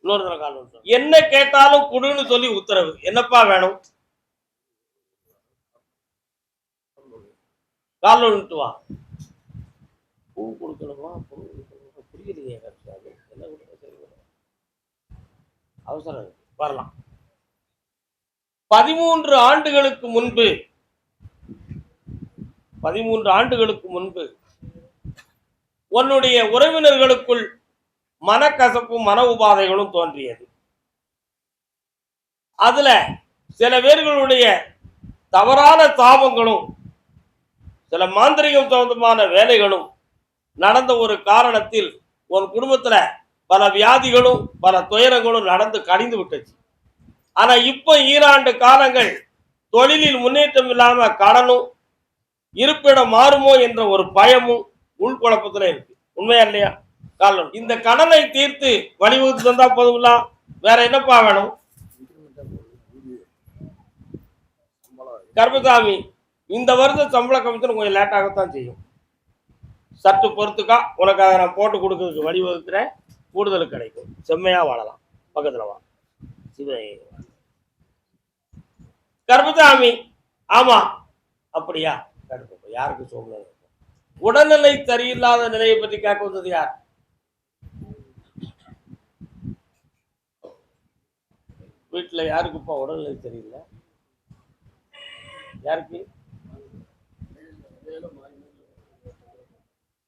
இன்னொரு தடவை கால் வந்து என்ன கேட்டாலும் குடுன்னு சொல்லி உத்தரவு. என்னப்பா வேணும்? கால் வந்துட்டு வா. பூ கொடுக்கணுமா? புரியலையே. என்ன அவசரம் வரலாம். 13 ஆண்டுகளுக்கு முன்பு உன்னுடைய உறவினர்களுக்குள் மனக்கசப்பும் மன உபாதைகளும் தோன்றியது. அதுல சில பேர்களுடைய தவறான தாபங்களும் சில மாந்திரிகம் சம்பந்தமான வேலைகளும் நடந்த ஒரு காரணத்தில் ஒரு குடும்பத்துல பல வியாதிகளும் பல துயரங்களும் நடந்து கடிந்து விட்டுச்சு. ஆனா இப்ப ஈராண்டு காலங்கள் தொழிலில் முன்னேற்றம் இல்லாம கடனும் இருப்பிடம் மாறுமோ என்ற ஒரு பயமும் உள்குழப்பத்துல இருக்கு. உண்மையா இல்லையா? காரணம் இந்த கடனை தீர்த்து வழிவகுத்து தந்தா போதுங்களா? வேற என்னப்பா வேணும்? கர்மசாமி, இந்த வருஷம் சம்பள கமிஷன் கொஞ்சம் லேட்டாகத்தான் செய்யும். சற்று பொறுத்துக்கா, உனக்காக நான் போட்டு கொடுக்கறதுக்கு வழிவகுக்கிறேன். கூடுதல் கிடைக்கும். செம்மையா வாழலாம். பக்கத்துல வா. கர்மசாமி, ஆமா அப்படியா? யாருக்கு சொல்ல? உடல்நிலை சரியில்லாத நிலையை பற்றி கேட்க வந்தது யார்? வீட்டுல யாருக்குப்பா உடல்நிலை சரியில்லை? யாருக்கு?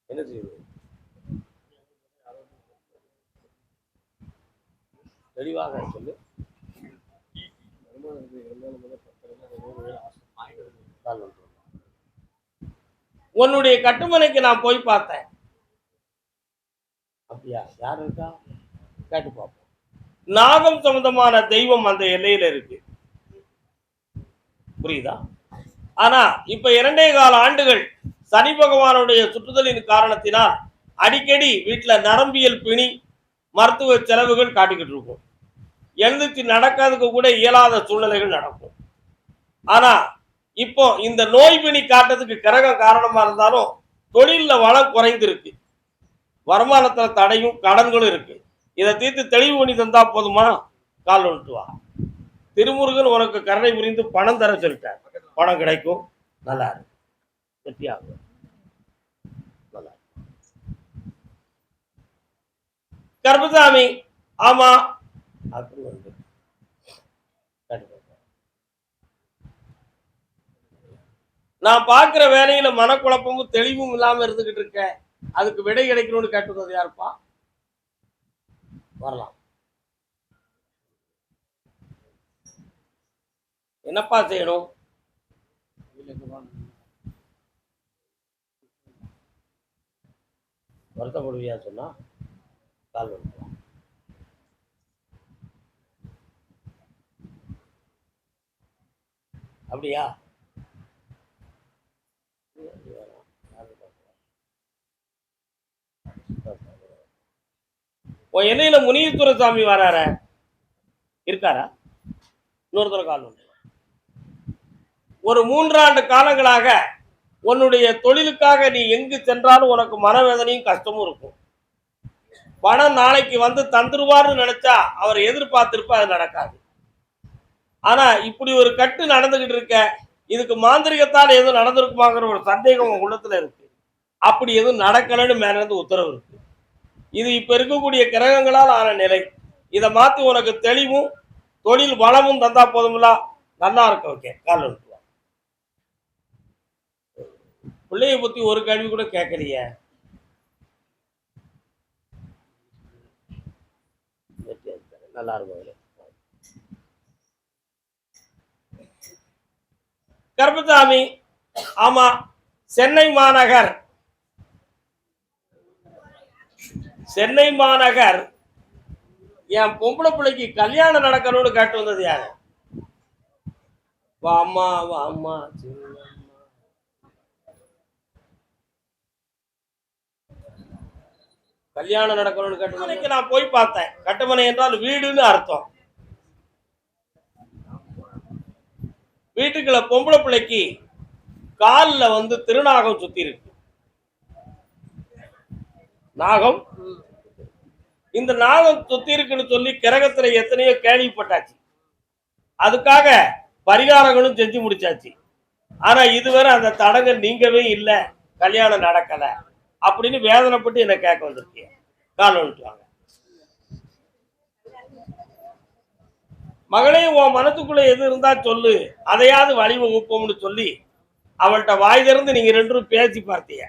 என்ன செய்யுது? தெளிவாக சொல்லு. உன்னுடைய கட்டுமனைக்கு நான் போய் பார்த்தேன். அப்படியா? யார் இருக்கா? கேட்டு பார்ப்போம். நாகம் சம்பந்தமான தெய்வம் அந்த எல்லையில இருக்கு. புரியுதா? ஆனா இப்ப 2.25 ஆண்டுகள் சனி பகவானுடைய சுற்றுதலின் காரணத்தினால் அடிக்கடி வீட்டுல நரம்பியல் பிணி, மருத்துவ செலவுகள் காட்டிக்கிட்டு இருக்கும். எழுந்துச்சு நடக்காதுக்கு கூட இயலாத சூழ்நிலைகள் நடக்கும். ஆனா இப்போ இந்த நோய் பிணி காட்டுறதுக்கு கிரகம் காரணமா இருந்தாலும் தொழில வளம் குறைந்திருக்கு. வருமானத்துல தடையும் கடன்களும் இருக்கு. இதை தீர்த்து தெளிவு பண்ணி தந்தா போதுமா? கால் வந்துட்டு வா. திருமுருகன் உனக்கு கருணை புரிந்து பணம் தர சொல்லிட்டார். பணம் கிடைக்கும். நல்லா இருக்கு. வெற்றியாகும். நல்லா கர்மசாமி, ஆமா அப்படி வந்து நான் பார்க்கிற வேலையில மனக்குழப்பமும் தெளிவும் இல்லாம இருந்துகிட்டு இருக்கேன். அதுக்கு விடை கிடைக்கணும்னு கேட்டுறது யாருப்பா? வரலாம். என்னப்பா செய்யணும்? வருத்தப்படுவியா சொன்னா கால் வந்துடும். அப்படியா? உன் எல்லையில முனீஸ்வர சாமி வரார இருக்காரா? இன்னொருத்தர கால் வந்து ஒரு 3 ஆண்டு காலங்களாக உன்னுடைய தொழிலுக்காக நீ எங்கு சென்றாலும் உனக்கு மனவேதனையும் கஷ்டமும் இருக்கும். பணம் நாளைக்கு வந்து தந்துருவார்னு நினைச்சா அவர் எதிர்பார்த்திருப்ப அது நடக்காது. ஆனா இப்படி ஒரு கட்டு நடந்துகிட்டு இருக்க. இதுக்கு மாந்திரிகத்தால் எதுவும் நடந்திருக்குமாங்கிற ஒரு சந்தேகம் உன் உள்ளத்துல இருக்கு. அப்படி எதுவும் நடக்கலன்னு மேல இருந்து உத்தரவு இருக்கு. இது இப்ப இருக்கக்கூடிய கிரகங்களால் ஆன நிலை. இதை மாத்தி உனக்கு தெளிவும் தொழில் வளமும் தந்தா போதும்ல. நல்லா இருக்க. ஓகே, கால் வந்துட்டு பிள்ளைய பத்தி ஒரு கேள்வி கூட கேட்கலைய. நல்லா இருக்கும். கர்மசாமி, ஆமா சென்னை மாநகர் என் பொம்பளை பிள்ளைக்கு கல்யாணம் நடக்கணும்னு கேட்டு வந்தது யாரு? வாமா வாமா. கல்யாணம் நடக்கணும்னு கேட்டு நான் போய் பார்த்தேன். கட்டுமனை என்றால் வீடுன்னு அர்த்தம். வீட்டுக்குள்ள பொம்பளை பிள்ளைக்கு காலில் வந்து திருநாகம் சுத்தி இருக்கு. நாகம் இந்த நாகம் சுத்தி இருக்குன்னு சொல்லி கிரகத்துல எத்தனையோ கேள்விப்பட்டாச்சு. அதுக்காக பரிகாரங்களும் செஞ்சு முடிச்சாச்சு. ஆனா இதுவரை அந்த தடங்கள் நீங்கவே இல்லை, கல்யாணம் நடக்கல அப்படின்னு வேதனைப்பட்டு என்ன கேட்க வந்திருக்கீங்க. கால் வந்துட்டுவாங்க. மகளே, உன் மனத்துக்குள்ள எது இருந்தா சொல்லு, அதையாவது வழி வகுப்போம்னு சொல்லி அவள்கிட்ட வாய் திறந்து நீங்க ரெண்டு பேரும் பேசி பார்த்தீங்க.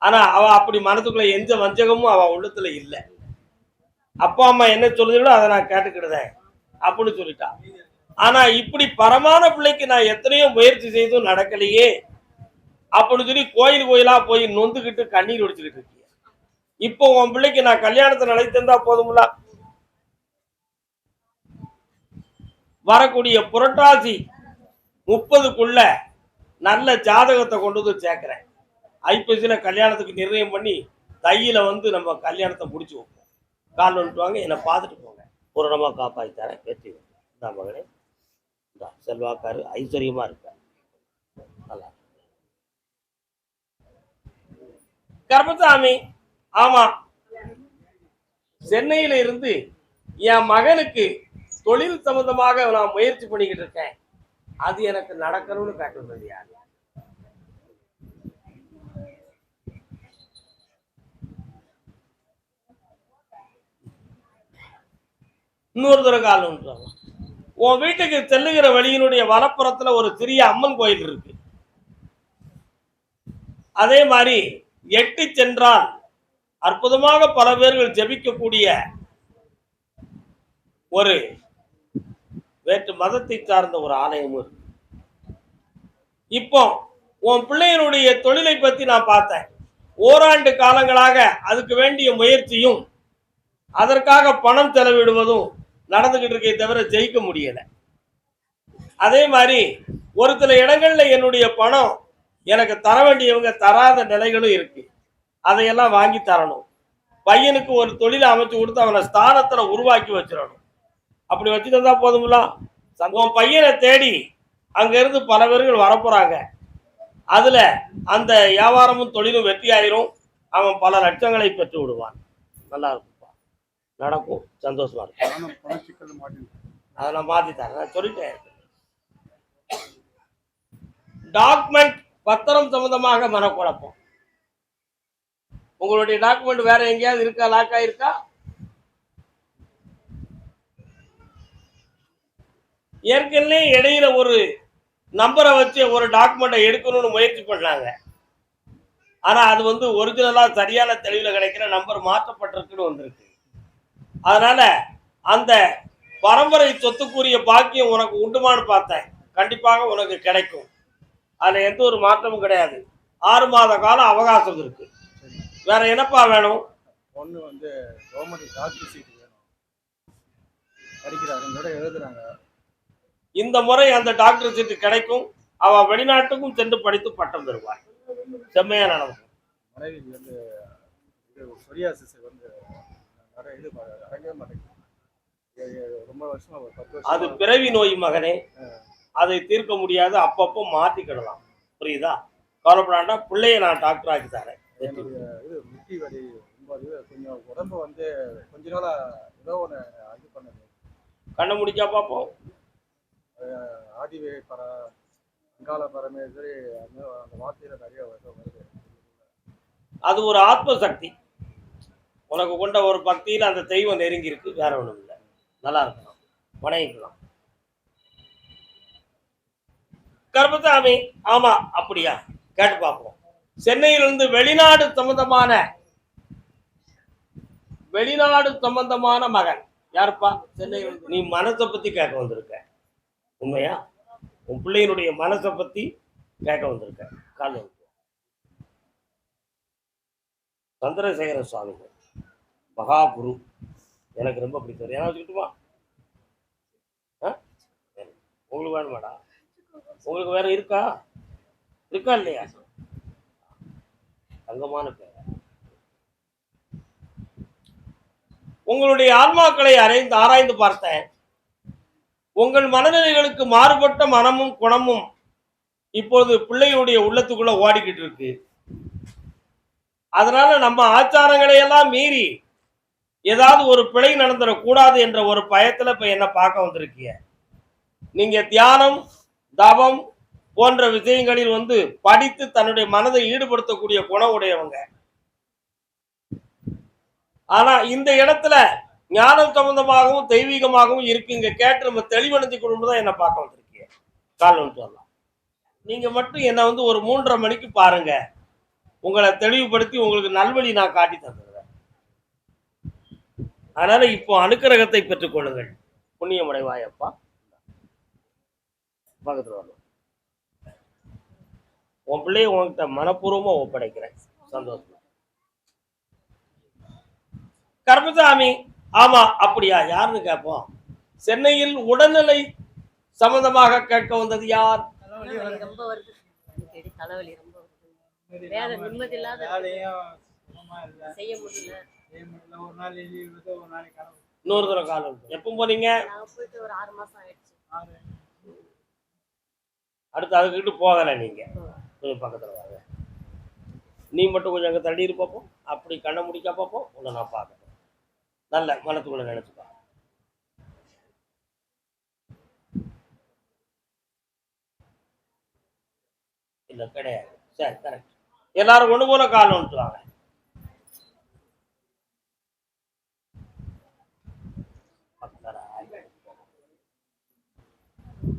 ஆனா அவ அப்படி மனத்துக்குள்ள எந்த வஞ்சகமும் அவ உள்ளத்துல இல்ல. அப்பா அம்மா என்ன சொல்லுதோ அதை நான் கேட்டுக்கிடுதேன் அப்படின்னு சொல்லிட்டா. ஆனா இப்படி பரமான பிள்ளைக்கு நான் எத்தனையோ முயற்சி செய்தும் நடக்கலையே அப்படின்னு சொல்லி கோயில் கோயிலா போய் நொந்துக்கிட்டு கண்ணீர் ஒடிச்சுக்கிட்டு இருக்கீங்க. இப்போ உன் பிள்ளைக்கு நான் கல்யாணத்தை நடத்திருந்தா போதும்ல. வரக்கூடிய புரட்டாசி 30க்குள்ள நல்ல ஜாதகத்தை கொண்டு வந்து சேர்க்கிறேன். ஐப்பசியில கல்யாணத்துக்கு நிர்ணயம் பண்ணி தையில வந்து நம்ம கல்யாணத்தை முடிச்சு வைப்போம். கால் வந்துட்டுவாங்க, என்னை பார்த்துட்டு போங்க. பூரணமா காப்பாற்றி தரேன். வெற்றி இந்த மகளே, இந்த செல்வாக்காரு ஐஸ்வர்யமா இருக்க நல்லா. கர்மசாமி, ஆமா, சென்னையில இருந்து என் மகனுக்கு தொழில் சம்பந்தமாக நான் முயற்சி பண்ணிக்கிட்டு இருக்கேன். அது எனக்கு நடக்கணும்னு கேட்கறது யாரு? இன்னொரு தடவை கால் வந்துட்டாங்க. உன் வீட்டுக்கு செல்லுகிற வழியினுடைய வலப்புறத்துல ஒரு சிறிய அம்மன் கோயில் இருக்கு. அதே மாதிரி எட்டி சென்றால் அற்புதமாக பல பேர்கள் ஜெபிக்கக்கூடிய ஒரு வேற்று மதத்தை சார்ந்த ஒரு ஆலயமும் இருக்கு. இப்போ உன் பிள்ளையினுடைய தொழிலை பத்தி நான் பார்த்தேன். ஓராண்டு காலங்களாக அதுக்கு வேண்டிய முயற்சியும் அதற்காக பணம் செலவிடுவதும் நடந்துகிட்டு இருக்கே தவிர ஜெயிக்க முடியல. அதே மாதிரி ஒரு சில இடங்கள்ல என்னுடைய பணம் எனக்கு தர வேண்டியவங்க தராத நிலைகளும் இருக்கு. அதையெல்லாம் வாங்கி தரணும். பையனுக்கு ஒரு தொழிலை அமைச்சு கொடுத்து அவனை ஸ்தானத்துல உருவாக்கி வச்சிடணும். அப்படி வச்சு தந்தா போதும்ல. உன் பையனை தேடி அங்க இருந்து பல பேர்கள் வரப்போறாங்க. அதுல அந்த வியாபாரமும் தொழிலும் வெற்றி ஆயிரும். அவன் பல லட்சங்களை பெற்று விடுவான். நல்லா இருக்கும்ப்பா, நடக்கும், சந்தோஷமா இருக்கும். அதை நான் மாத்தி தரேன், நான் சொல்லிட்டேன். டாக்குமெண்ட் பத்திரம் சம்பந்தமாக மனக்குழப்பம். உங்களுடைய டாக்குமெண்ட் வேற எங்கேயாவது இருக்கா? லாக் ஆயிருக்கா? ஏற்கனவே இடையில ஒரு நம்பரை வச்சு ஒரு டாக்குமெண்ட்டை எடுக்கணும்னு முயற்சி பண்ணாங்க. ஆனா அது வந்து ஒரிஜினலா சரியான தெளிவில் கிடைக்கிற நம்பர் மாற்றப்பட்டிருக்குன்னு வந்திருக்கு. அதனால அந்த பரம்பரை சொத்துக்குரிய பாக்கியம் உனக்கு உண்டுமான்னு பார்த்தேன். கண்டிப்பாக உனக்கு கிடைக்கும். அதுல எந்த ஒரு மாற்றமும் கிடையாது. 6 மாத காலம் அவகாசம் இருக்கு. வேற என்னப்பா வேணும்? ஒன்று வந்து கவர்மெண்ட் டாக்டர் சீட் வேணும், படிக்கிறாங்க, எழுதுறாங்க. இந்த முறை அந்த டாக்டர் சீட்டு கிடைக்கும். அவன் வெளிநாட்டுக்கும் சென்று படித்து பட்டம் பெறுவார். செம்மையா நடக்கும். மனைவி வந்து சொரியாசிஸ் வந்து நிறைய இது அடங்கவே மாட்டேங்குது. ரொம்ப வருஷமா 10 வருஷம். அது பிறவி நோய் மகனே, அதை தீர்க்க முடியாது. அப்பப்போ மாத்திக்கிடலாம். புரியுதா? கவலைப்படாண்டா. பிள்ளைய நான் டாக்டர் ஆக்கி தரேன். இது முட்டி வலி ரொம்ப கொஞ்சம் உடம்பு வந்து கொஞ்ச நாளா ஏதோ ஒன்று இது பண்ணுது. கண்ணை முடிச்சா பார்ப்போம். ஆதிவே பர அங்காள பரமேஸ்வரி அந்த வார்த்தையில நிறைய வருது. அது ஒரு ஆத்ம சக்தி. உனக்கு கொண்ட ஒரு பக்தியில் அந்த தெய்வம் நெருங்கி இருக்கு. வேற ஒன்றும் இல்லை. நல்லா இருக்கலாம், வணங்கிக்கலாம். கர்மசாமி, ஆமா, அப்படியா? கேட்டு பார்ப்போம். சென்னையிலிருந்து வெளிநாடு சம்பந்தமான மகன் யாருப்பா? சென்னையிலிருந்து. நீ மனசை பத்தி கேட்க வந்திருக்க. உண்மையா? உன் பிள்ளையினுடைய மனசை பத்தி கேட்க வந்திருக்க. கால் சந்திரசேகர சுவாமிகள் மகா குரு. எனக்கு ரொம்ப பிடிக்கும். ஏன்னா வச்சுக்கிட்டுமா? உங்களுக்கு வேணுமாடா? உங்களுக்கு வேற இருக்கா இல்லையா? தங்கமான பேர். உங்களுடைய ஆன்மாக்களை ஆராய்ந்து பார்த்தேன். உங்கள் மனநிலைகளுக்கு மாறுபட்ட மனமும் குணமும் இப்பொழுது பிள்ளைகளுடைய உள்ளத்துக்குள்ள ஓடிக்கிட்டு இருக்கு. அதனால நம்ம ஆச்சாரங்களை எல்லாம் மீறி ஏதாவது ஒரு பிழை நடந்துடக்கூடாது என்ற ஒரு பயத்துல இப்ப என்ன பார்க்க வந்திருக்கீங்க. நீங்க தியானம், தவம் போன்ற விஷயங்களில் படித்து தன்னுடைய மனதை ஈடுபடுத்தக்கூடிய குணம் உடையவங்க. ஆனா இந்த இடத்துல ஞானம் சம்பந்தமாகவும் தெய்வீகமாகவும் இருக்கு. இங்க கேட்டு நம்ம தெளிவடைஞ்சு கொண்டுதான் என்ன பார்க்க வந்திருக்கீங்க. காரணம் சொல்லலாம். நீங்க மட்டும் என்ன ஒரு 3:30 மணிக்கு பாருங்க. உங்களை தெளிவுபடுத்தி உங்களுக்கு நல்வழி நான் காட்டி தந்துடுறேன். அதனால இப்போ அனுக்கிரகத்தை பெற்றுக் கொள்ளுங்கள். புண்ணியமடைவாயப்பா. பக்கத்துல வரணும். உன் பிள்ளைய உன்கிட்ட மனப்பூர்வமா ஒப்படைக்கிறேன். சந்தோஷம். கருப்பசாமி, ஆமா அப்படியா, யாருன்னு கேட்போம். சென்னையில் உடல்நிலை சம்பந்தமாக கேட்க வந்தது யார்? ரொம்ப வருது. தலைவலி ரொம்ப வருது. வேலை நிம்மதி இல்லாத செய்ய முடியல. ஒரு நாள் லீவு, ஒரு நாளைக்கு கனவு. இன்னொரு தடவை காலம். எப்போ போனீங்க? நான் போயிட்டு ஒரு 6 மாசம் ஆயிடுச்சு. அடுத்து அதுக்கிட்டு போகலை நீங்க. பக்கத்துல வாங்க. நீ மட்டும் கொஞ்சம் அங்கே தள்ளி இருப்போம். அப்படி கண்ணை முடிக்க பார்ப்போம். உன்னை நான் பார்க்கறேன். நல்ல மனத்துக்குள்ள நினைச்சுப்பா. இல்ல கிடையாது. சரி, கரெக்ட். எல்லாரும் ஒண்ணு போல கால் வந்துட்டுவாங்க.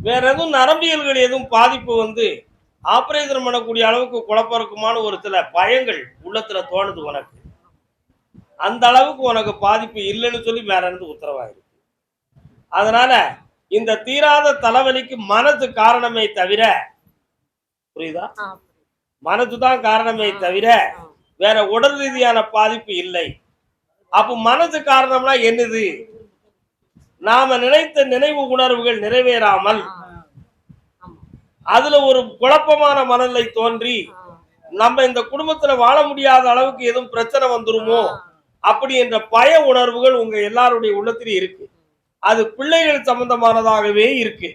வேற எதுவும் நரம்பியல்கள் எதுவும் பாதிப்பு ஆபரேஷன் பண்ணக்கூடிய அளவுக்கு குழப்பம் இருக்குமான ஒரு சில பயங்கள் உள்ளத்துல தோணுது உனக்கு. அந்த அளவுக்கு உனக்கு பாதிப்பு இல்லைன்னு சொல்லி மேல இருந்து உத்தரவாயிருக்கு. அதனால இந்த தீராத தலைவலிக்கு மனசு காரணமே தவிர, புரியுதா, மனசுதான் காரணமே தவிர வேற உடல் ரீதியான பாதிப்பு இல்லை. அப்ப மனசு காரணம்னா என்னது? நாம நினைத்த நினைவு உணர்வுகள் நிறைவேறாமல் அதுல ஒரு குழப்பமான மனநிலை தோன்றி நம்ம இந்த குடும்பத்துல வாழ முடியாத அளவுக்கு எதுவும் பிரச்சனை வந்துருமோ அப்படி என்ற பய உணர்வுகள் உங்க எல்லாருடைய உள்ளத்திலே இருக்கு. அது பிள்ளைகள் சம்பந்தமானதாகவே இருக்கு.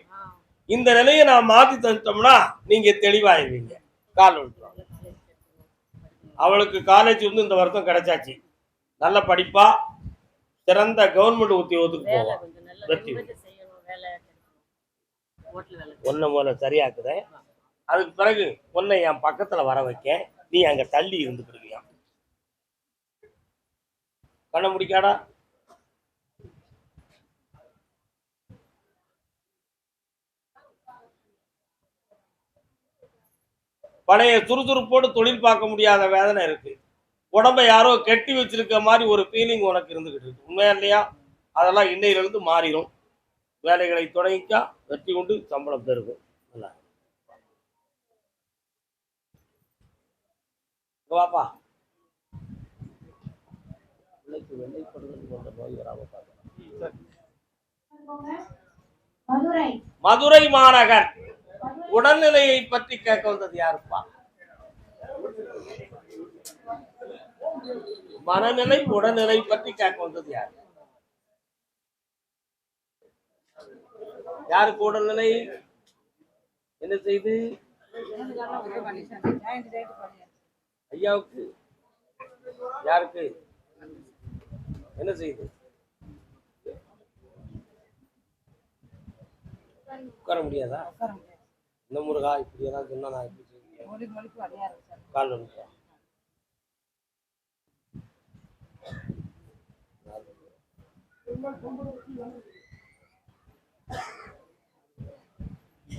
இந்த நிலையை நான் மாத்தி தந்துட்டோம்னா நீங்க தெளிவாயிருவீங்க. கால் விட்டுருவாங்க. அவளுக்கு காலேஜ் இந்த வருஷம் கிடைச்சாச்சு. நல்ல படிப்பா சிறந்த கவர்மெண்ட் உத்தியோகத்துக்கு போவோம். வெற்றி ஒன்ன மூல சரியாக்குத. அதுக்கு பிறகு ஒன்னை என் பக்கத்துல வர வைக்க, நீ அங்க தள்ளி இருந்துக்கிடுவியா. கண்ண முடிக்காடா. பழைய சுறுசுறுப்போடு தொழில் பார்க்க முடியாத வேதனை இருக்கு. உடம்பை யாரோ கெட்டி வச்சிருக்க மாதிரி ஒரு ஃபீலிங் உனக்கு இருந்துகிட்டு இருக்கு. உண்மையா இல்லையா? அதெல்லாம் இன்னையிலிருந்து மாறிடும். வேலைகளை தொடங்கிக்கா, வெற்றி கொண்டு சம்பளம் பெருகும். வாப்பா. மதுரை மாநகர் உடல்நிலையை பற்றி கேட்க வந்தது யாருப்பா? மனநிலை உடல்நிலை பற்றி கேட்க வந்தது யாரு? யாருக்கு உடல்நிலை என்ன செய்து? ஐயாவுக்கு. யாருக்கு என்ன செய்யுது? உட்கார முடியாதா? இந்த முருகா இப்படி எல்லாம் சொன்னா நான் எப்படி செய்வேன்? கால் வந்து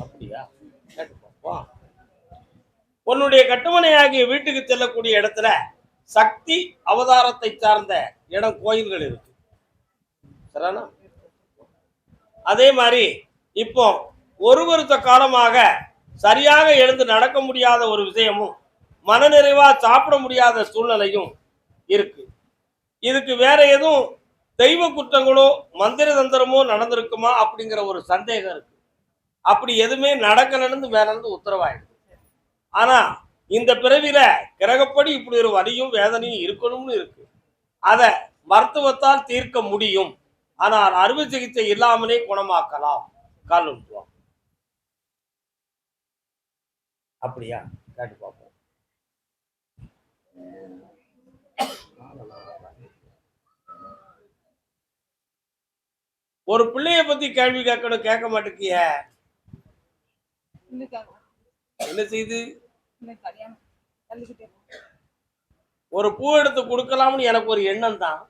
அப்படியா? உன்னுடைய கட்டுமனையாகிய வீட்டுக்கு செல்லக்கூடிய இடத்துல சக்தி அவதாரத்தை சார்ந்த இடம் கோயில்கள் இருக்கு. சரினா? அதே மாதிரி இப்போ ஒரு வருஷ காலமாக சரியாக எழுந்து நடக்க முடியாத ஒரு விஷயமும் மனநிறைவா சாப்பிட முடியாத சூழ்நிலையும் இருக்கு. இதுக்கு வேற எதுவும் தெய்வ குற்றங்களோ மந்திர தந்திரமோ நடந்திருக்குமா அப்படிங்கிற ஒரு சந்தேகம் இருக்கு. அப்படி எதுவுமே நடக்கலன்னு மேல இருந்து உத்தரவாயிடுது. ஆனா இந்த பிறவில கிரகப்படி இப்படி ஒரு வலியும் வேதனையும் இருக்கணும்னு இருக்கு. அதை மருத்துவத்தால் தீர்க்க முடியும். ஆனால் அறுவை சிகிச்சை இல்லாமலே குணமாக்கலாம். கால் விட்டுருவோம். அப்படியா? கேட்டு பார்ப்போம். ஒரு பிள்ளைய பத்தி கேள்வி கேட்கணும், கேட்க மாட்டேங்கிய. என்ன செய்து? ஒரு பூ எடுத்து கொடுக்கலாம்னு எனக்கு ஒரு எண்ணம் தான்.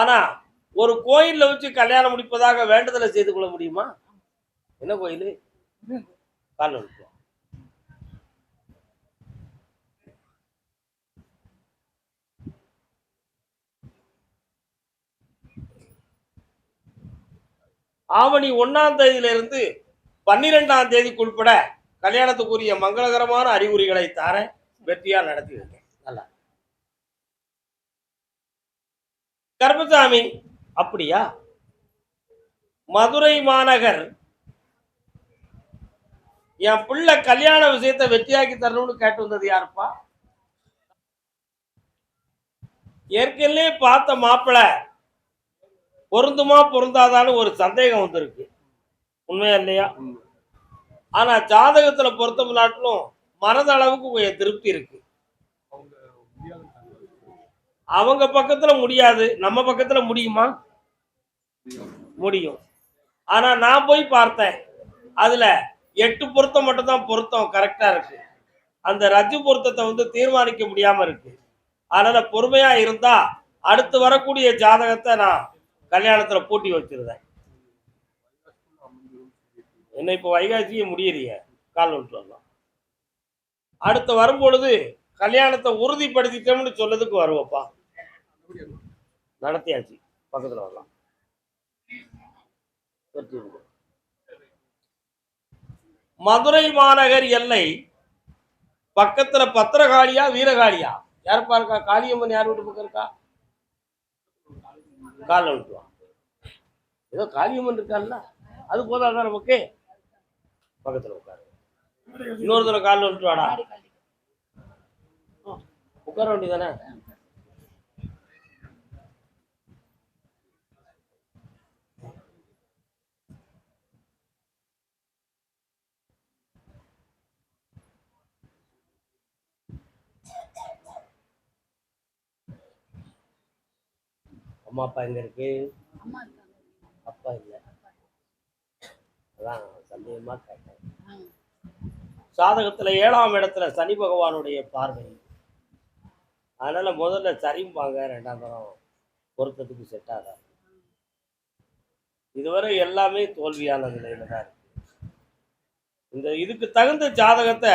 ஆனா ஒரு கோயில்ல வச்சு கல்யாணம் முடிப்பதாக வேண்டுதலை செய்து கொள்ள முடியுமா? என்ன கோயில்? கால் வலிக்கும். ஆவணி 1ஆம் தேதியில இருந்து 12ஆம் தேதிக்கு உட்பட கல்யாணத்துக்குரிய மங்களகரமான அறிகுறிகளை தாரேன். வெற்றியா நடத்தி வைக்க. நல்லா. கருப்பசாமி, அப்படியா? மதுரை மாநகர் என் பிள்ளை கல்யாண விஷயத்தை வெற்றியாக்கி தரணும்னு கேட்டு வந்தது யாருப்பா? ஏற்கனவே பார்த்த மாப்பிள்ள பொருந்துமா பொருந்தாதான்னு ஒரு சந்தேகம் வந்திருக்கு. உண்மையா இல்லையா? ஆனா ஜாதகத்துல பொருத்தம் நாட்டிலும் மனத அளவுக்கு கொஞ்சம் திருப்தி இருக்கு. அவங்க பக்கத்துல முடியாது, நம்ம பக்கத்துல முடியுமா? முடியும். ஆனா நான் போய் பார்த்தேன், அதுல 8 பொருத்தம் மட்டும் தான் பொருத்தம் கரெக்டா இருக்கு. அந்த ரஜு பொருத்தத்தை தீர்மானிக்க முடியாம இருக்கு. அதனால பொறுமையா இருந்தா அடுத்து வரக்கூடிய ஜாதகத்தை நான் கல்யாணத்துல பூட்டி வச்சிருந்தேன். என்ன இப்ப வைகாசியே முடியலையே, கால் விட்டு வரலாம். அடுத்து வரும்பொழுது கல்யாணத்தை உறுதிப்படுத்திட்டோம்னு சொல்லதுக்கு வருவப்பா. நடத்தியாச்சு, பக்கத்துல வரலாம். மதுரை மாநகர் எல்லை பக்கத்துல பத்திரகாளியா வீரகாளியா யாருப்பா இருக்கா? காளியம்மன் யார் வீட்டு பக்கம் இருக்கா? காலில் விட்டுவான். ஏதோ காளியம்மன் இருக்கான்ல, அது போதாதான் நமக்கு. பக்கத்துல உட்காரு. இன்னொரு தடவை காலில் விட்டுவாடா. உட்கார வேண்டியதானே? அம்மா அப்பா எங்க இருக்கு? அப்பா இல்ல. அதான் சந்தேகமா கேட்டேன். சாதகத்துல 7ஆம் இடத்துல சனி பகவானுடைய பார்வை. அதனால முதல்ல சரிம்பாங்க, 2ஆம் தரம் பொருத்தத்துக்கு செட் ஆகாது. இதுவரை எல்லாமே தோல்வியான நிலையில தான் இருக்கு. இதுக்கு தகுந்த ஜாதகத்தை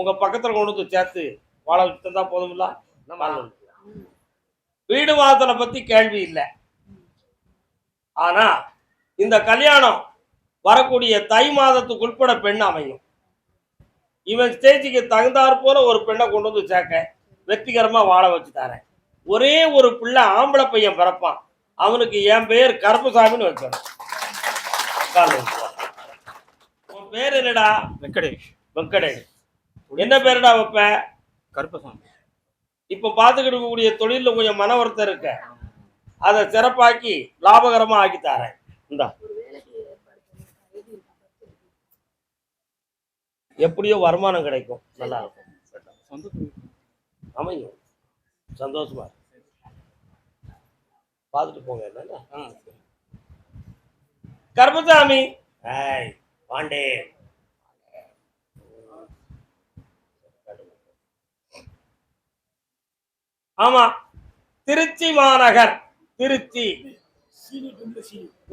உங்க பக்கத்துல கொண்டு வந்து சேர்த்து வாழ வச்சுட்டு தான் போதும்ல. வீடு வாசலை பத்தி கேள்வி இல்லை. ஆனா இந்த கல்யாணம் வரக்கூடிய தை மாதத்துக்கு உட்பட பெண் அமையும். இவன் ஸ்டேஜுக்கு தகுந்தாற் போல ஒரு பெண்ணை கொண்டு வந்து சேர்க்க வெற்றிகரமா வாழ வச்சு தரேன். ஒரே ஒரு பிள்ளை ஆம்பளை பையன் பிறப்பான். அவனுக்கு என் பெயர் கருப்பசாமின்னு வச்சான். உன் பேர் என்னடா? வெங்கடேஷ். வெங்கடேஷ். என்ன பேருடா வைப்ப? கருப்பசாமி. இப்ப பார்த்துக்கிட்டு இருக்கக்கூடிய தொழில கொஞ்சம் மன வருத்தம் இருக்க, அதை சிறப்பாக்கி லாபகரமா ஆக்கி தரேன். இந்தா, எப்படியோ வருமானம் கிடைக்கும், நல்லா இருக்கும், அமையும், சந்தோஷமா பார்த்துட்டு போங்க. என்ன கருப்பசாமி பாண்டே, ஆமா, திருச்சி மாநகர், திருச்சி.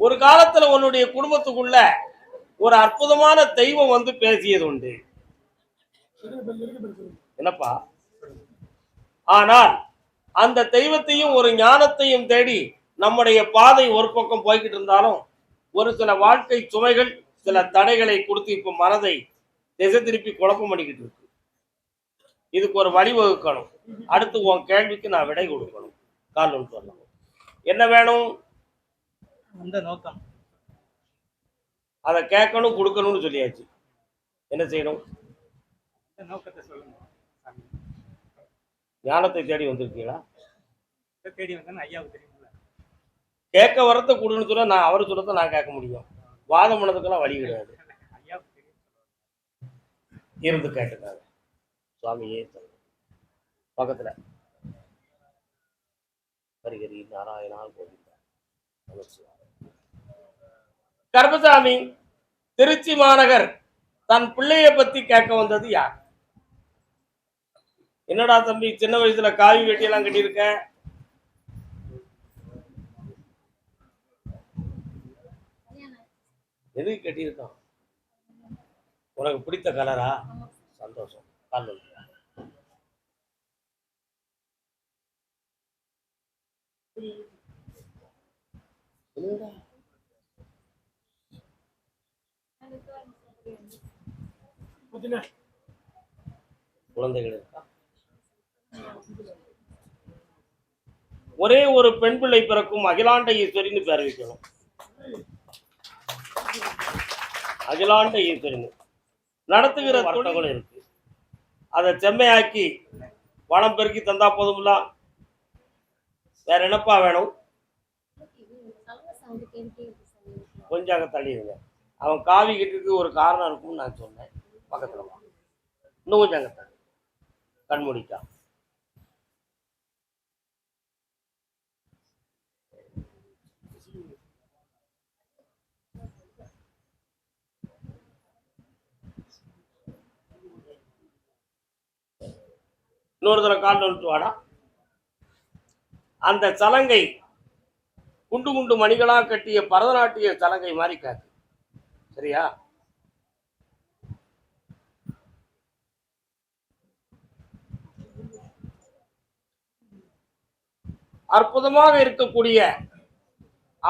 ஒரு காலத்துல உன்னுடைய குடும்பத்துக்குள்ள ஒரு அற்புதமான தெய்வம் வந்து பேசியது உண்டு. என்னப்பா? ஆனால் அந்த தெய்வத்தையும் ஒரு ஞானத்தையும் தேடி நம்முடைய பாதை ஒரு பக்கம் போய்கிட்டு இருந்தாலும் ஒரு சில வாழ்க்கை சுமைகள் சில தடைகளை கொடுத்து இப்ப மனதை திசை திருப்பி குழப்பம் பண்ணிக்கிட்டு இருக்கு. இதுக்கு ஒரு வழிவகுக்கணும். அடுத்து உன் கேள்விக்கு நான் விடை கொடுக்கணும். கால் ஒன்று சொல்லலாம். என்ன வேணும்? அந்த நோக்கம். அதை கேட்கணும், கொடுக்கணும்னு சொல்லியாச்சு. என்ன செய்யணும்? நோக்கத்தை சொல்லுங்க. ஞானத்தை தேடி வந்திருக்கீங்களா? தேடி வந்தேன்னு ஐயாவுக்கு தெரியுமில்ல. கேட்க வரத்தை கொடுன்னு சொல்ல நான் அவர் சொல்லத்தை நான் கேட்க முடியும். வாதம் பண்ணதுக்கெல்லாம் வழி கிடையாது. இருந்து கேட்டுக்காங்க. சுவாமியே பக்கத்துல ஹரிஹரி நாராயணா கோவிந்தா. கருப்பசாமி, திருச்சி மாநகர் தன் பிள்ளைய பத்தி கேட்க வந்தது யார்? என்னடா தம்பி சின்ன வயசுல காவி வெட்டியெல்லாம் கட்டியிருக்க, எதுக்கு கட்டியிருக்கான்? உனக்கு பிடித்த கலரா? சந்தோஷம். கால் வந்து குழந்தைகள் இருக்கா? ஒரே ஒரு பெண் பிள்ளை பிறக்கும் அகிலாண்ட ஈஸ்வரின்னு பேர் வைக்கணும். அகிலாண்ட ஈஸ்வரின்னு நடத்துகிற தொழில்கள் இருக்கு. அதை செம்மையாக்கி வளம் பெருக்கி தந்தா போதும்ல. வேற என்னப்பா வேணும்? கொஞ்சம் அங்கே தள்ளிடுங்க. அவன் காவி கட்டிருக்கு ஒரு காரணம் இருக்கும்னு நான் சொன்னேன். பக்கத்துல வா, இன்னும் கொஞ்சம் அங்கே தள்ளி கண்மூடிக்கா. இன்னொரு தடவை கால் வந்துட்டு வாடா. அந்த சலங்கை குண்டு குண்டு மணிகளா கட்டிய பரதநாட்டிய சலங்கை மாதிரி காட்டு. சரியா? அற்புதமாக இருக்கக்கூடிய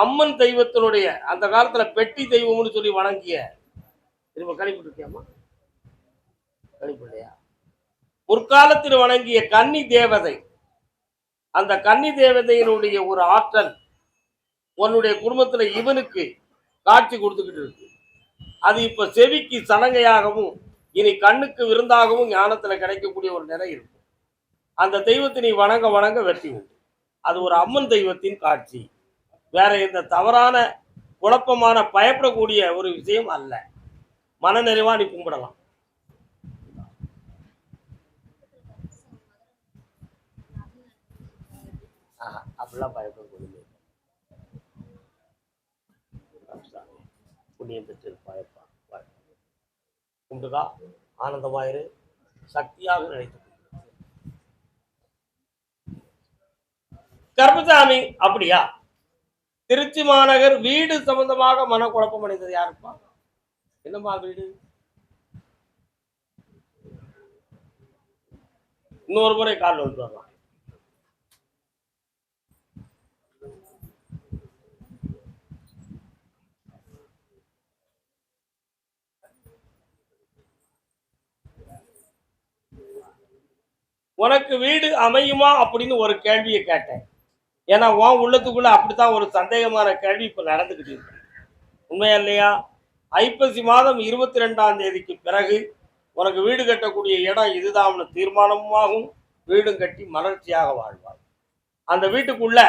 அம்மன் தெய்வத்தினுடைய அந்த காலத்துல பெட்டி தெய்வம்னு சொல்லி வணங்கிய, திரும்ப கழிப்பிட்டு இருக்கியாமா? கழிப்பில்லையா? முற்காலத்தில் வணங்கிய கன்னி தேவதை, அந்த கன்னி தேவதையினுடைய ஒரு ஆற்றல் உன்னுடைய குடும்பத்துல இவனுக்கு காட்சி கொடுத்துக்கிட்டு இருக்கு. அது இப்ப செவிக்கு சலங்கையாகவும் இனி கண்ணுக்கு விருந்தாகவும் ஞானத்துல கிடைக்கக்கூடிய ஒரு நிலை இருக்கும். அந்த தெய்வத்தை நீ வணங்க வணங்க வெற்றி உண்டு. அது ஒரு அம்மன் தெய்வத்தின் காட்சி, வேற எந்த தவறான குழப்பமான பயப்படக்கூடிய ஒரு விஷயம் அல்ல. மனநிறைவா நீ கும்பிடலாம். அப்படிலாம் பயப்படக்கூடிய புண்ணியம் பெற்று பயப்பா கும்பிடுகா. ஆனந்தமாயிரு, சக்தியாக நினைத்து. கருப்பசாமி, அப்படியா? திருச்சி மாநகர் வீடு சம்பந்தமாக மனக்குழப்பம் அடைந்தது யாருப்பா? என்னம்மா வீடு? இன்னொரு முறை கால் வந்து வரலாம். உனக்கு வீடு அமையுமா அப்படின்னு ஒரு கேள்வியை கேட்டேன். ஏன்னா உன் உள்ளத்துக்குள்ள அப்படித்தான் ஒரு சந்தேகமான கேள்வி இப்ப நடந்துகிட்டு இருக்கு. உண்மையா இல்லையா? ஐப்பசி மாதம் 22ஆம் தேதிக்கு பிறகு உனக்கு வீடு கட்டக்கூடிய இடம் இதுதான் தீர்மானமாகும். வீடும் கட்டி மலர்ச்சியாக வாழ்வார். அந்த வீட்டுக்குள்ள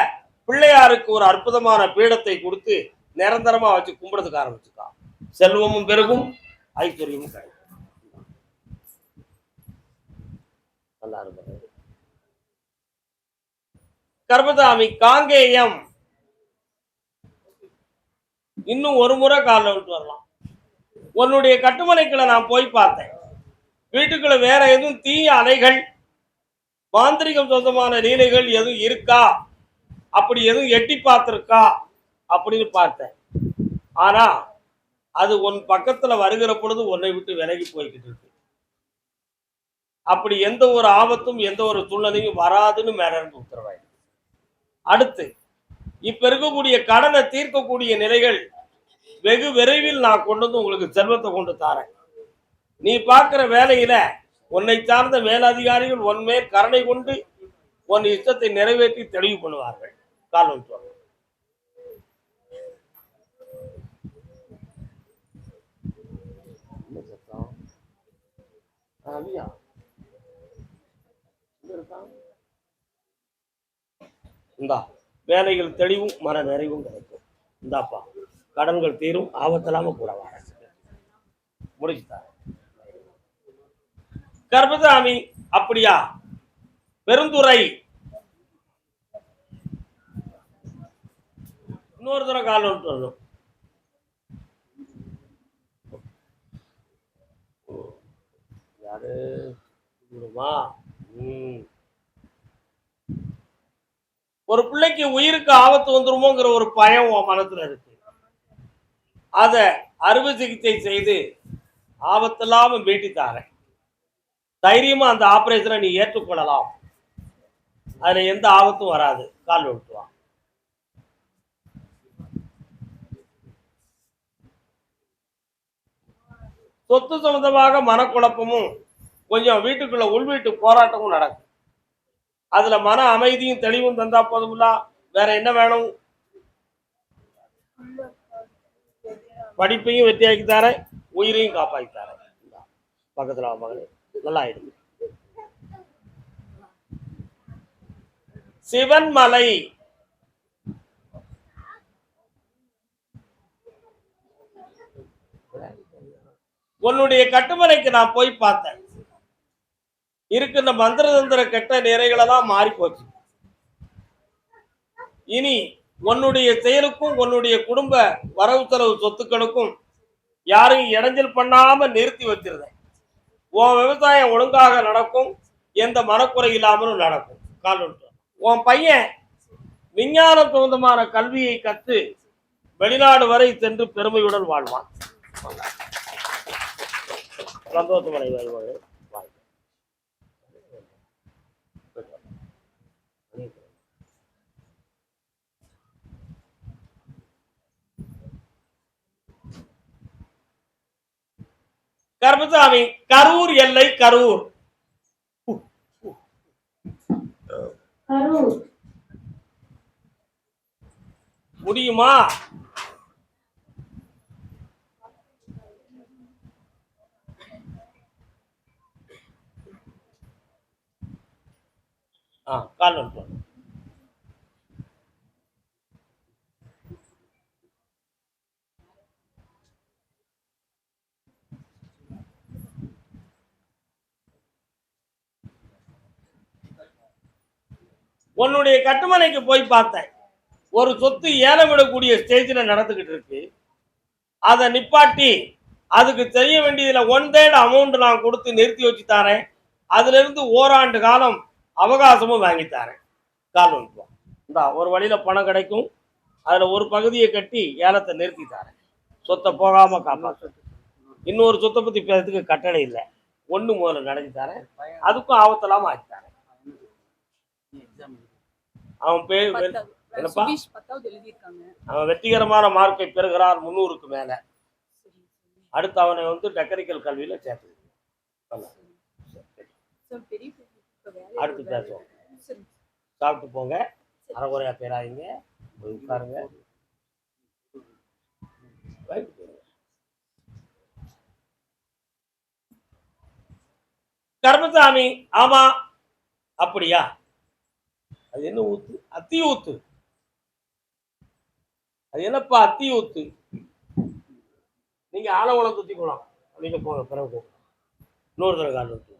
பிள்ளையாருக்கு ஒரு அற்புதமான பீடத்தை கொடுத்து நிரந்தரமா வச்சு கும்பிடுறதுக்கு ஆரம்பிச்சுக்கா. செல்வமும் பெருகும், ஐஸ்வர்யமும் கிடைக்கும். நல்லா இருக்கும். கர்மசாமி, காங்கேயம் இன்னும் ஒரு முறை காலில் விட்டு வரலாம். உன்னுடைய கட்டுமனைக்குள்ள நான் போய் பார்த்தேன். வீட்டுக்குள்ள வேற எதுவும் தீய அலைகள், மாந்திரிகம் சொந்தமான லீலைகள் எதுவும் இருக்கா, அப்படி எதுவும் எட்டி பார்த்திருக்கா அப்படின்னு பார்த்தேன். ஆனா அது உன் பக்கத்துல வருகிற பொழுது உன்னை விட்டு விலகி போய்கிட்டு இருக்கு. அப்படி எந்த ஒரு ஆபத்தும் எந்த ஒரு சூழ்நிலையும் வராதுன்னு மேல இருந்து உத்தரவாயிடும். அடுத்து இப்ப இருக்கக்கூடிய கடனை தீர்க்கக்கூடிய நிலைகள் வெகு விரைவில் நான் கொண்டு வந்து உங்களுக்கு செல்வத்தை கொண்டு தாரேன். நீ பார்க்கிற வேலையில உன்னை சார்ந்த மேலதிகாரிகள் உன்மேல் கருணை கொண்டு உன் இஷ்டத்தை நிறைவேற்றி தெளிவு பண்ணுவார்கள். கால் வந்து இந்தா வேலைகள் தெளிவும் மன நிறைவும் கிடைக்கும். இந்தாப்பா கடன்கள் தீரும், ஆபத்தில்லாம கூட வர முடிச்சுட்டாங்க. கர்மசாமி, அப்படியா? பெருந்துறை இன்னொரு தடவை கால் விட்டு வரணும். யாரு ஒரு பிள்ளைக்கு உயிருக்கு ஆபத்து வந்துருமோங்கிற ஒரு பயம் உன் மனத்துல இருக்கு. அத அறுவை சிகிச்சை செய்து ஆபத்தில்லாம மீட்டித்தாரேன். தைரியமா அந்த ஆபரேஷனை நீ ஏற்றுக்கொள்ளலாம். அதுல எந்த ஆபத்தும் வராது. கால் விட்டுவான். சொத்து சம்பந்தமாக மனக்குழப்பமும் கொஞ்சம் வீட்டுக்குள்ள உள்வீட்டு போராட்டமும் நடக்கும். அதுல மன அமைதியும் தெளிவும் தந்தா போதுங்களா? வேற என்ன வேணும்? படிப்பையும் வெற்றியாக்கி தரேன், உயிரையும் காப்பாற்றி தரேன். பக்கத்துல மகளே நல்லா ஆயிடுது. சிவன்மலை உன்னுடைய கட்டுமனைக்கு நான் போய் பார்த்தேன். இருக்கின்ற மந்திர தந்திர கெட்ட நிறைகளெல்லாம் மாறி போச்சு. இனி உன்னுடைய செயலுக்கும் உன்னுடைய குடும்ப வரவு செலவு சொத்துக்களுக்கும் யாரையும் இடைஞ்சல் பண்ணாம நிறுத்தி வச்சிருந்தேன். உன் விவசாயம் ஒழுங்காக நடக்கும், எந்த மனக்குறை இல்லாமலும் நடக்கும். கால் உன் பையன் விஞ்ஞானம் சம்பந்தமான கல்வியை கற்று வெளிநாடு வரை சென்று பெருமையுடன் வாழ்வான். சந்தோஷமடை வாழ்வாங்க. கருப்பசாமி, கரூர் எல்லை கரூர். முடியுமா? கால் வந்து உன்னுடைய கட்டுமனைக்கு போய் பார்த்தேன். ஒரு சொத்து ஏலம் விடக்கூடிய ஸ்டேஜில் நடந்துகிட்டு இருக்கு. அதை நிப்பாட்டி அதுக்கு செய்ய வேண்டியதுல 1/3 அமௌண்ட் நான் கொடுத்து நிறுத்தி வச்சு தரேன். அதுல இருந்து ஓராண்டு காலம் அவகாசமும் வாங்கி தரேன். கால் வந்துப்போம். இந்தா ஒரு வழியில பணம் கிடைக்கும். அதுல ஒரு பகுதியை கட்டி ஏலத்தை நிறுத்தி தரேன். சொத்தை போகாம காப்பாற்று. இன்னொரு சொத்தை பத்தி பேசுறதுக்கு கட்டளை இல்லை. ஒண்ணு முதல்ல நடத்தி தரேன். அதுக்கும் ஆபத்தலாம ஆக்கி தரேன். அவன் பேர் என்னப்பா? அவன் வெற்றிகரமான மார்க்கை பெறுகிறான் 300க்கு மேல. அடுத்து அவனை வந்து டெக்னிக்கல் கல்வியில சேர்த்து. அடுத்து பேசுவோம். சாப்பிட்டு போங்க. அரைகுறையா பேராயிங்க. உட்காருங்க. கர்மசாமி, ஆமா அப்படியா? அது என்ன ஊத்து? அத்தி ஊத்து. அது என்னப்பா அத்தி ஊத்து? நீங்க ஆலங்குளம் சுத்திக்கலாம். நீங்க போங்க. பிறகு இன்னொரு தடவை கால் ஊத்து.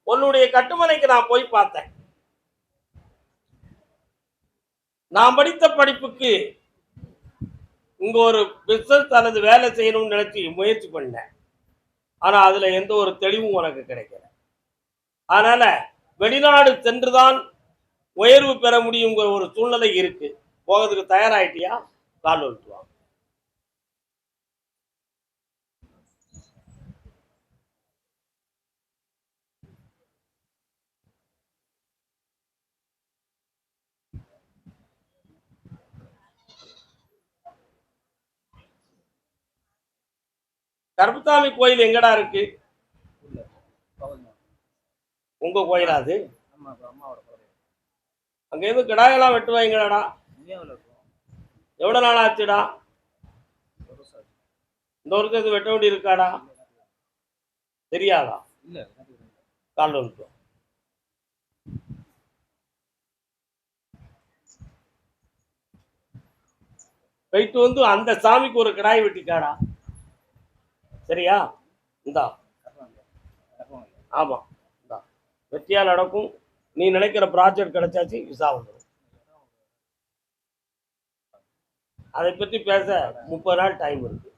உன்னுடைய கட்டுமனைக்கு நான் போய் பார்த்தேன். நான் படித்த படிப்புக்கு இங்க ஒரு பிசினஸ் அல்லது வேலை செய்யணும்னு நினைச்சு முயற்சி பண்ணேன். ஆனா அதுல எந்த ஒரு தெளிவும் உனக்கு கிடைக்கல. அதனால வெளிநாடு சென்றுதான் உயர்வு பெற முடியுங்கிற ஒரு சூழ்நிலை இருக்கு. போகிறதுக்கு தயாராயிட்டியா? கால் விட்டுவா. கருப்பசாமி கோயில் எங்கடா இருக்கு? உங்க கோயிலா அது? அங்க இருந்து கிடாயெல்லாம் வெட்டுவாங்களாடா? எவ்வளவு நாள் ஆச்சுடா? இந்த வருஷத்துக்கு வெட்ட வேண்டி இருக்காடா? தெரியாதா? கால் வந்துட்டோம். போயிட்டு வந்து அந்த சாமிக்கு ஒரு கிடாய் வெட்டிக்காடா. சரியா? இந்தா. ஆமா, இந்தா வெற்றியா நடக்கும். நீ நினைக்கிற ப்ராஜெக்ட் கிடைச்சாச்சு. விசா வந்துடும். அதை பற்றி பேச 30 நாள் டைம் இருக்கு.